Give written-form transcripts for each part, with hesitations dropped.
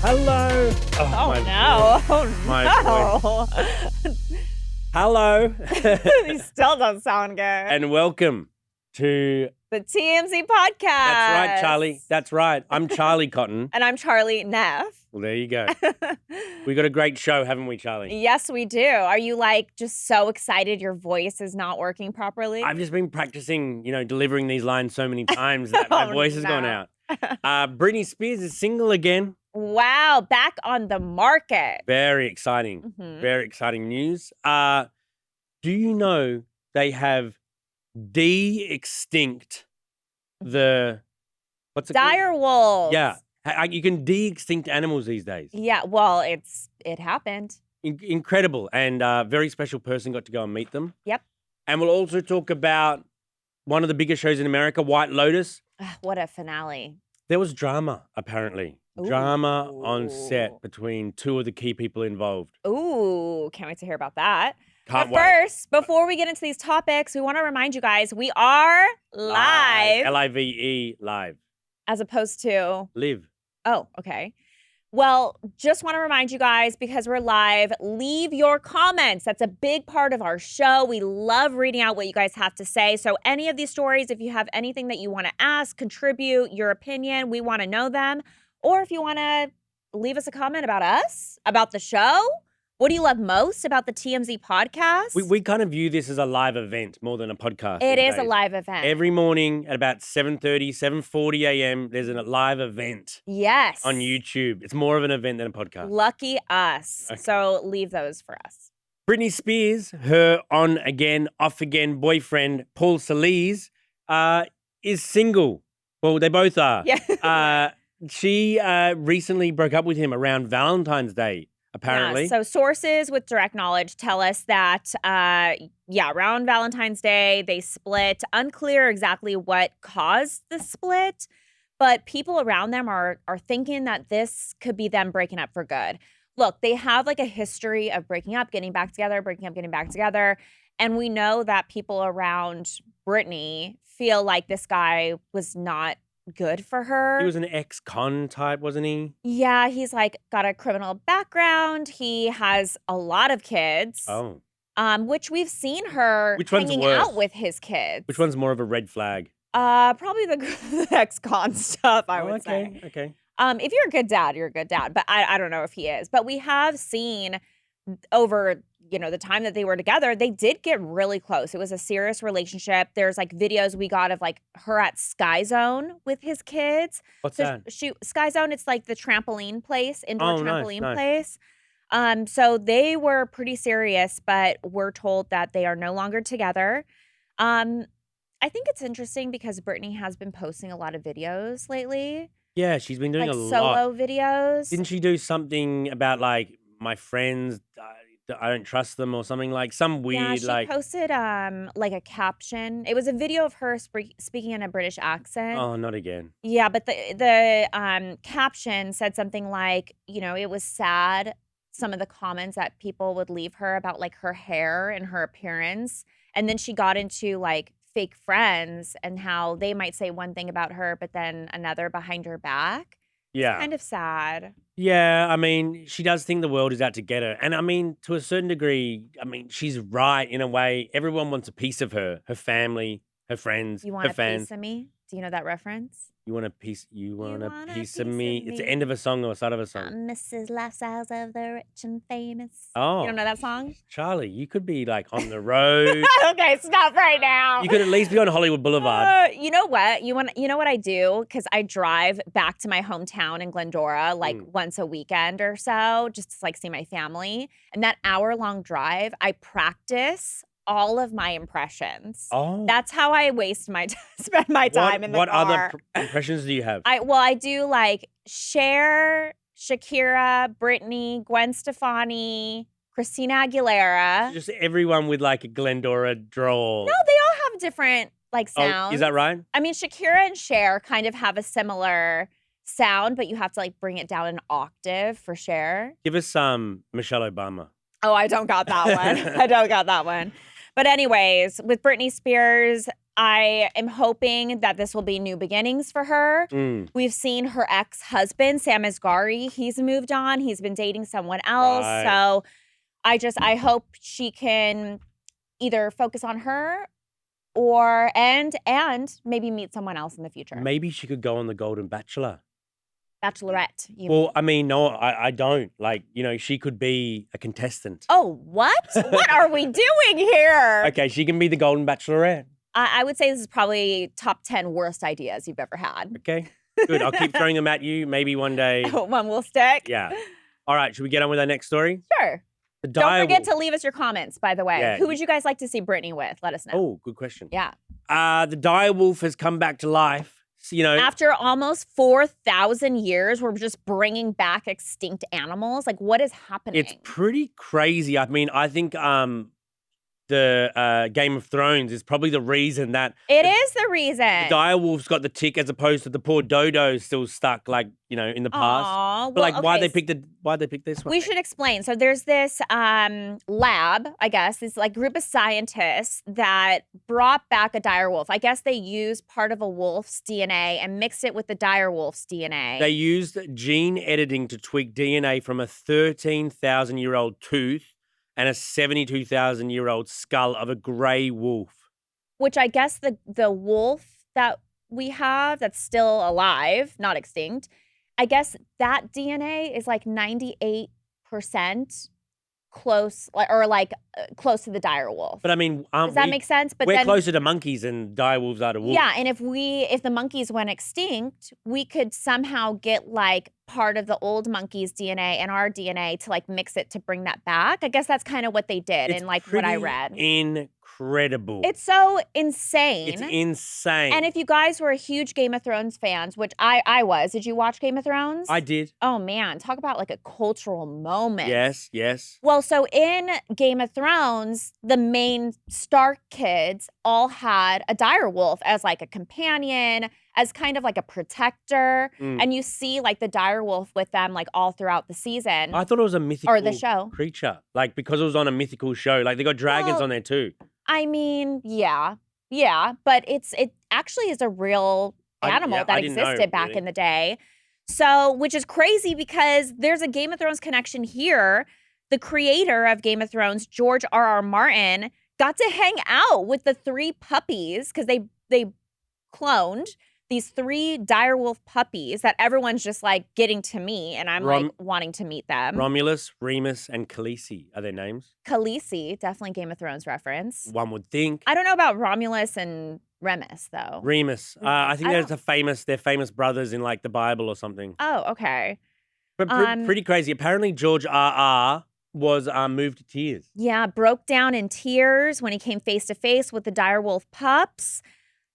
Hello. Oh no. Oh no. Hello. He still doesn't sound good. And welcome to the TMZ podcast. That's right, Charlie. That's right. I'm Charlie Cotton. And I'm Charlie Neff. Well, there you go. We got a great show, haven't we, Charlie? Yes, we do. Are you just so excited your voice is not working properly? I've just been practicing, delivering these lines so many times that my voice has gone out. Britney Spears is single again. Wow, back on the market. Very exciting. Very exciting news. Do you know they have de-extinct the what's it called? Direwolves. Yeah. You can de-extinct animals these days. Yeah, well, it happened. Incredible. And a very special person got to go and meet them. Yep. And we'll also talk about one of the biggest shows in America, White Lotus. What a finale. There was drama, apparently. Ooh. Drama on set between two of the key people involved. Ooh, can't wait to hear about that. Can't but wait. First, before we get into these topics, we want to remind you guys, we are live. L-I-V-E, live. As opposed to? Live. Oh, okay. Well, just want to remind you guys, because we're live, leave your comments. That's a big part of our show. We love reading out what you guys have to say. So any of these stories, if you have anything that you want to ask, contribute, your opinion, we want to know them. Or if you want to leave us a comment about us, about the show, what do you love most about the TMZ podcast? We kind of view this as a live event more than a podcast. It is a live event. Every morning at about 7:30, 7:40 a.m., there's a live event. Yes. On YouTube. It's more of an event than a podcast. Lucky us. Okay. So leave those for us. Britney Spears, her on-again, off-again boyfriend, Paul Soliz, is single. Well, they both are. Yeah. She recently broke up with him around Valentine's Day, apparently. Yeah, so sources with direct knowledge tell us that, around Valentine's Day, they split. Unclear exactly what caused the split, but people around them are thinking that this could be them breaking up for good. Look, they have a history of breaking up, getting back together, breaking up, getting back together. And we know that people around Britney feel like this guy was not good for her. He was an ex-con type, wasn't he? Yeah, he's got a criminal background. He has a lot of kids. Oh. Which we've seen her hanging out with his kids. Which one's more of a red flag? Probably the ex-con stuff, I would say. Okay. If you're a good dad, you're a good dad. But I don't know if he is. But we have seen over the time that they were together, they did get really close. It was a serious relationship. There's videos we got of her at Sky Zone with his kids. What's that? Sky Zone, it's the trampoline place, indoor trampoline place. So they were pretty serious, but we're told that they are no longer together. I think it's interesting because Britney has been posting a lot of videos lately. Yeah, she's been doing a lot. Solo videos. Didn't she do something about my friends, I don't trust them or something some weird Yeah, she posted a caption. It was a video of her speaking in a British accent. Oh, not again. Yeah, but the caption said something it was sad, some of the comments that people would leave her about her hair and her appearance. And then she got into fake friends and how they might say one thing about her, but then another behind her back. Yeah. It's kind of sad. Yeah, she does think the world is out to get her. And to a certain degree, she's right in a way. Everyone wants a piece of her family, her friends, You want her a fans. piece of me? Do you know that reference? You want a piece of me. It's the end of a song or start of a song. Mrs. Lifestyles of the rich and famous. Oh. You don't know that song? Charlie, you could be on the road. Okay, stop right now. You could at least be on Hollywood Boulevard. You know what? You know what I do? Because I drive back to my hometown in Glendora once a weekend or so, just to see my family. And that hour-long drive, I practice all of my impressions. Oh. That's how I spend my time in the car. What other impressions do you have? I do Cher, Shakira, Britney, Gwen Stefani, Christina Aguilera. Just everyone with a Glendora drawl. No, they all have different sounds. Oh, is that right? Shakira and Cher kind of have a similar sound, but you have to bring it down an octave for Cher. Give us Michelle Obama. Oh, I don't got that one. I don't got that one. But anyways, with Britney Spears, I am hoping that this will be new beginnings for her. We've seen her ex-husband, Sam Asghari. He's moved on. He's been dating someone else. Right. So I hope she can either focus on her or and maybe meet someone else in the future. Maybe she could go on The Golden Bachelor. Bachelorette. Well, I mean, no, I don't. Like, she could be a contestant. Oh, what? What are we doing here? Okay, she can be the Golden Bachelorette. I would say this is probably top 10 worst ideas you've ever had. Okay, good. I'll keep throwing them at you. Maybe one day. One will stick. Yeah. All right, should we get on with our next story? Sure. Don't forget to leave us your comments, by the way. Yeah. Who would you guys like to see Britney with? Let us know. Oh, good question. Yeah. The direwolf has come back to life. So, after almost 4,000 years, we're just bringing back extinct animals. Like, what is happening? It's pretty crazy. I mean, I think the Game of Thrones is probably the reason that it is the reason the direwolf's got the tick as opposed to the poor dodo still stuck, like in the past. Aww, but like, why'd they pick this one? We should explain. So there's this lab, I guess, this like group of scientists that brought back a direwolf. I guess they used part of a wolf's DNA and mixed it with the direwolf's DNA. They used gene editing to tweak DNA from a 13,000-year-old tooth and a 72,000-year-old skull of a grey wolf. Which I guess the wolf that we have that's still alive, not extinct, I guess that DNA is like 98% close close to the direwolf. But I mean, does that make sense? But we're closer to monkeys than direwolves are to wolves. Yeah, and if the monkeys went extinct, we could somehow get like part of the old monkey's DNA and our DNA to like mix it to bring that back. I guess that's kind of what they did and like what I read. Incredible. It's so insane. It's insane. And if you guys were huge Game of Thrones fans, which I was, did you watch Game of Thrones? I did. Oh man, talk about like a cultural moment. Yes, yes. Well, so in Game of Thrones, the main Stark kids all had a direwolf as like a companion, as kind of like a protector. And you see like the direwolf with them like all throughout the season. I thought it was a mythical or the show creature. Like because it was on a mythical show. Like they got dragons on there too. I mean, yeah, but it actually is a real animal that existed back in the day. So, which is crazy because there's a Game of Thrones connection here. The creator of Game of Thrones, George R.R. Martin, got to hang out with the 3 puppies because they cloned these 3 direwolf puppies that everyone's just like getting to meet, and I'm like wanting to meet them. Romulus, Remus, and Khaleesi are their names. Khaleesi, definitely Game of Thrones reference. One would think. I don't know about Romulus and Remus though. Remus. I think they're famous brothers in like the Bible or something. Oh, okay. But pretty crazy. Apparently George R.R. was moved to tears. Yeah, broke down in tears when he came face to face with the direwolf pups.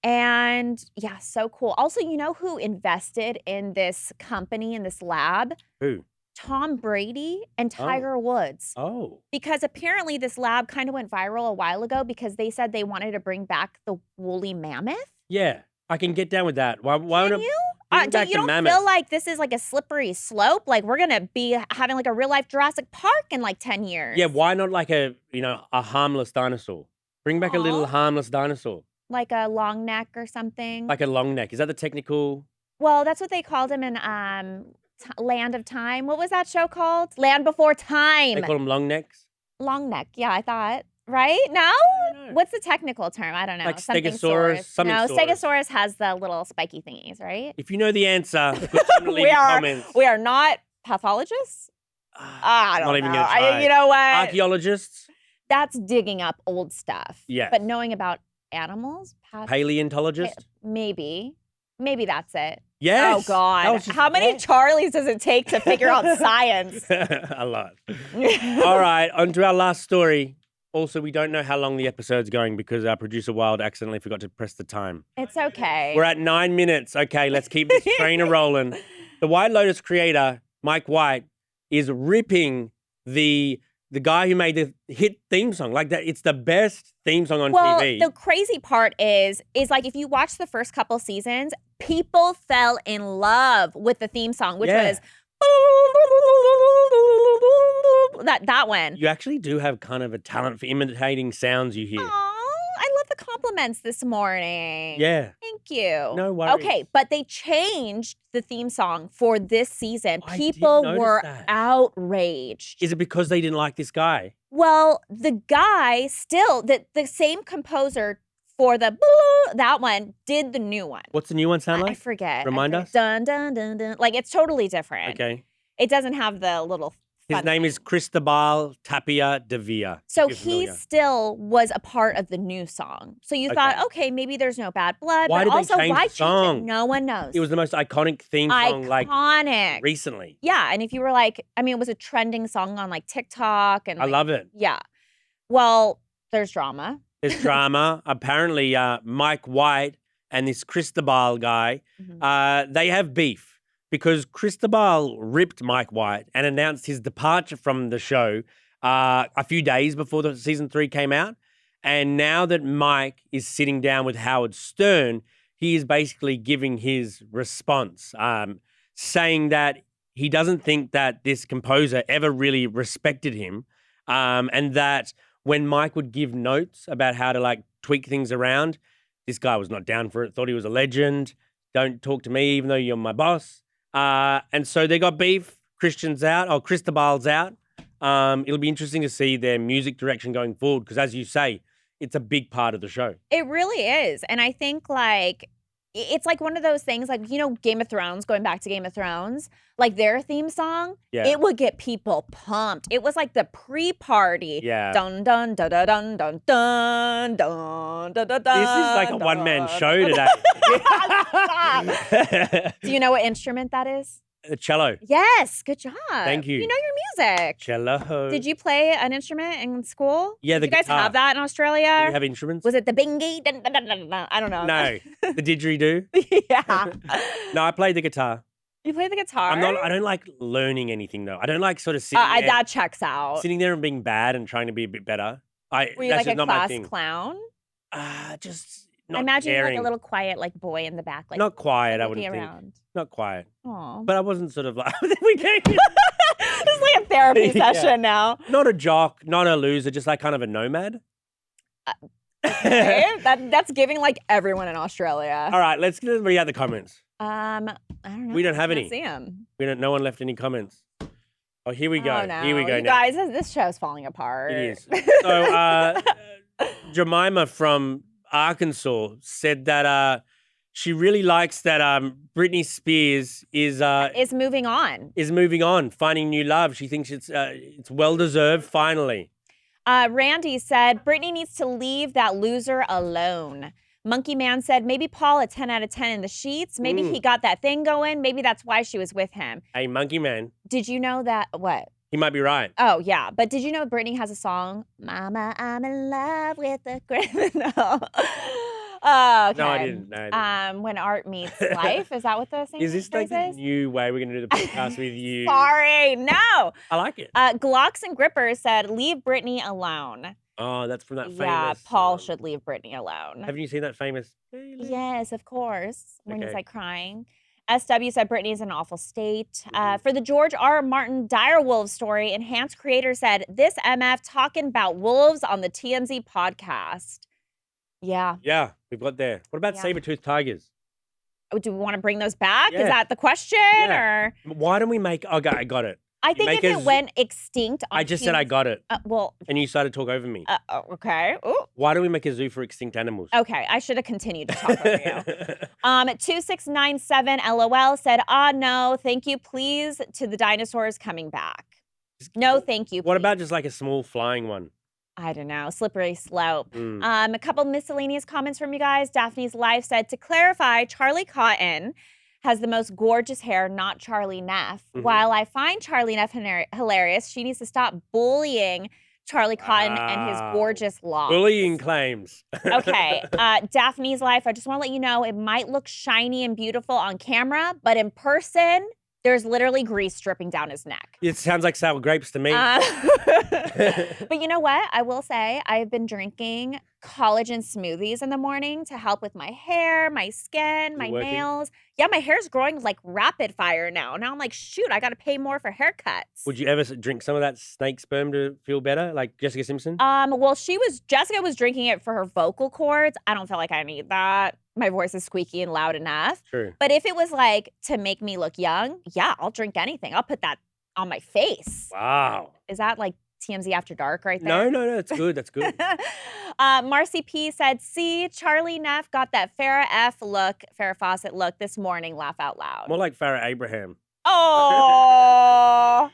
And yeah, so cool. Also, you know who invested in this company, in this lab? Who? Tom Brady and Tiger Woods. Oh. Because apparently this lab kind of went viral a while ago because they said they wanted to bring back the woolly mammoth. Yeah, I can get down with that. Why Can you? You don't feel like this is like a slippery slope? Like we're going to be having like a real life Jurassic Park in like 10 years. Yeah, why not like a harmless dinosaur? Bring back a little harmless dinosaur. Like a long neck or something. Like a long neck. Is that the technical? Well, that's what they called him in Land of Time. What was that show called? Land Before Time. They call them long necks? Long neck. Yeah, I thought. Right? No? What's the technical term? I don't know. Like Stegosaurus? No, Stegosaurus has the little spiky thingies, right? If you know the answer, put some leave comments. We are not pathologists. I don't know. Even gonna try. You know what? Archaeologists? That's digging up old stuff. Yeah. But knowing about animals? Paleontologist? Maybe that's it. Yes. Oh, God. How many Charlies does it take to figure out science? A lot. All right, on to our last story. Also, we don't know how long the episode's going because our producer Wild accidentally forgot to press the time. It's okay. We're at 9 minutes. Okay, let's keep this trainer rolling. The White Lotus creator, Mike White, is ripping the guy who made the hit theme song. Like that, it's the best theme song on TV. The crazy part is like if you watch the first couple seasons, people fell in love with the theme song, which was That one. You actually do have kind of a talent for imitating sounds you hear. Aw, I love the compliments this morning. Yeah. Thank you. No worries. Okay, but they changed the theme song for this season. I did People notice were that. outraged. Is it because they didn't like this guy? Well, the guy still, the same composer for the that one did the new one. What's the new one sound like? I forget. Remind us? Dun, dun, dun, dun. Like, it's totally different. Okay. It doesn't have the little His fun name thing. is Cristobal Tapia de Villa. So You're he familiar. still was a part of the new song. So you thought, okay, maybe there's no bad blood. Why but did they also, change why the song? change it? No one knows. It was the most iconic theme song like iconic. recently. Yeah, and if you were like, I mean, it was a trending song on like TikTok. And I love it. Yeah. Well, there's drama. There's drama. Apparently, Mike White and this Cristobal guy, they have beef because Cristobal ripped Mike White and announced his departure from the show a few days before the season 3 came out. And now that Mike is sitting down with Howard Stern, he is basically giving his response, saying that he doesn't think that this composer ever really respected him, and that when Mike would give notes about how to like tweak things around, this guy was not down for it, thought he was a legend. Don't talk to me even though you're my boss. And so they got beef. Christian's out. Oh, Cristobal's out. It'll be interesting to see their music direction going forward because, as you say, it's a big part of the show. It really is. And I think like it's like one of those things like, you know, Game of Thrones, going back to Game of Thrones, like their theme song, it would get people pumped. It was like the pre-party. Yeah. Dun dun dun dun dun dun dun dun dun dun. This is like a one-man show today. Do you know what instrument that is? The cello. Yes, good job. Thank you. You know your music. Cello. Did you play an instrument in school? Yeah, the Did you guys guitar. have that in Australia? Do you have instruments? Was it the bingy? Dun, dun, dun, dun, dun. I don't know. No. The didgeridoo? Yeah. No, I played the guitar. You play the guitar? I don't like learning anything though. I don't like sort of sitting there, that checks out. sitting there and being bad and trying to be a bit better. Were you that's like just a not my class thing. clown? Just not I imagine you're like caring. a little quiet, like boy in the back, like Not quiet, I looking wouldn't think. around. Not quiet. Aw. But I wasn't sort of like we came in. It's like a therapy Yeah. session now. Not a jock, not a loser, just like kind of a nomad. Okay? That's giving like everyone in Australia. All right, let's read out the comments. I don't know. We don't have I can't any. see 'em. No one left any comments. Oh, here we go. Oh, no. Here we go You now. guys, this show's falling apart. It is. So Jemima from Arkansas said that she really likes that Britney Spears is moving on. is moving on, finding new love. She thinks it's well deserved. Finally, Randy said Britney needs to leave that loser alone. Monkey Man said maybe Paul a 10 out of 10 in the sheets. Maybe he got that thing going. Maybe that's why she was with him. hey, Monkey Man, Did you know that? What? he might be right. Oh, yeah. But did you know Britney has a song, Mama, I'm in love with a criminal? Oh, okay. No, I didn't. No, I didn't. When art meets life. Is that what the same Is this like phrase the is? new way we're going to do the podcast with you? Sorry, no. I like it. Glocks and Grippers said, leave Britney alone. Oh, that's from that famous. Yeah, Paul should leave Britney alone. Haven't you seen that famous? Yes, of course. When he's Okay. like crying. SW said Britney is in an awful state. For the George R.R. Martin direwolves story, Enhanced Creator said, this MF talking about wolves on the TMZ podcast. Yeah. Yeah, we've got there. What about Yeah. saber-toothed tigers? Oh, do we want to bring those back? Yeah. Is that the question? Yeah. Or Why don't we make? Okay, I got it. I think make if a it z- went extinct on I just said I TMZ got it, well, and you started to talk over me. okay. Ooh. Why don't we make a zoo for extinct animals? Okay, I should have continued to talk over you. 2697 LOL said, no, thank you, please, to the dinosaurs coming back. No, thank you. What please. about just like a small flying one? I don't know, slippery slope. Mm. A couple miscellaneous comments from you guys. Daphne's Life said, to clarify, Charlie Cotton has the most gorgeous hair, not Charlie Neff. While I find Charlie Neff hilarious, she needs to stop bullying Charlie Cotton and his Wow. gorgeous locks. Bullying claims. Okay, Daphne's Life, I just want to let you know, it might look shiny and beautiful on camera, but in person, there's literally grease dripping down his neck. It sounds like sour grapes to me. But you know what? I will say I've been drinking collagen smoothies in the morning to help with my hair, my skin, my working? nails. Yeah, my hair's growing like rapid fire now. Now I'm like, shoot, I got to pay more for haircuts. Would you ever drink some of that snake sperm to feel better, like Jessica Simpson? Well, Jessica was drinking it for her vocal cords. I don't feel like I need that. My voice is squeaky and loud enough. True. But if it was like to make me look young, yeah, I'll drink anything. I'll put that on my face. Wow. Is that like TMZ After Dark right there? No, that's good. That's good. Marcy P said, see, Charlie Neff got that Farrah Fawcett look this morning. Laugh out loud. More like Farrah Abraham. Oh.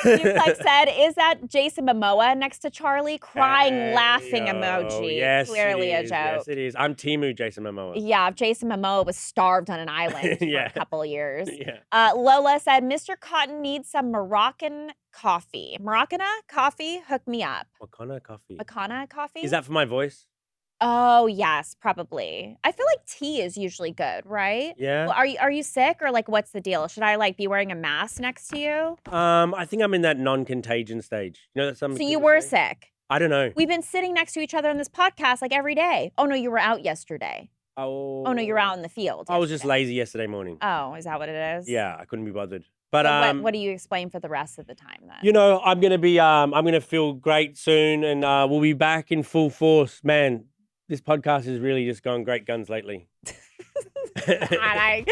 Duplex said, is that Jason Momoa next to Charlie? Crying, laughing emoji. Yes, Clearly a joke. Yes, it is. I'm Timu Jason Momoa. Yeah, Jason Momoa was starved on an island for a couple of years. Yeah. Lola said, Mr. Cotton needs some Moroccan coffee. Moroccan coffee? Hook me up. Makana coffee. Makana coffee? Is that for my voice? Oh, yes, probably. I feel like tea is usually good, right? Yeah. Well, are you sick or like what's the deal? Should I like be wearing a mask next to you? I think I'm in that non-contagion stage. You know that some So people you were say? sick. I don't know. We've been sitting next to each other on this podcast like every day. Oh no, you were out yesterday. Oh no, you were out in the field. I was just yesterday. lazy yesterday morning. Oh, is that what it is? Yeah, I couldn't be bothered. But So what do you explain for the rest of the time then? you know, I'm gonna feel great soon, and we'll be back in full force. Man, this podcast has really just gone great guns lately. I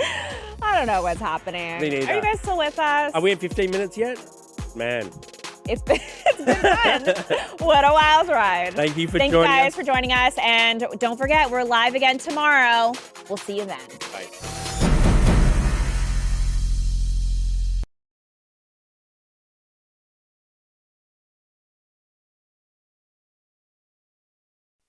don't know what's happening. Me neither. Are you guys still with us? Are we at 15 minutes yet? Man. It's been fun. What a wild ride. Thank you for Thanks, joining guys, us. for joining us. And don't forget, we're live again tomorrow. We'll see you then. Bye.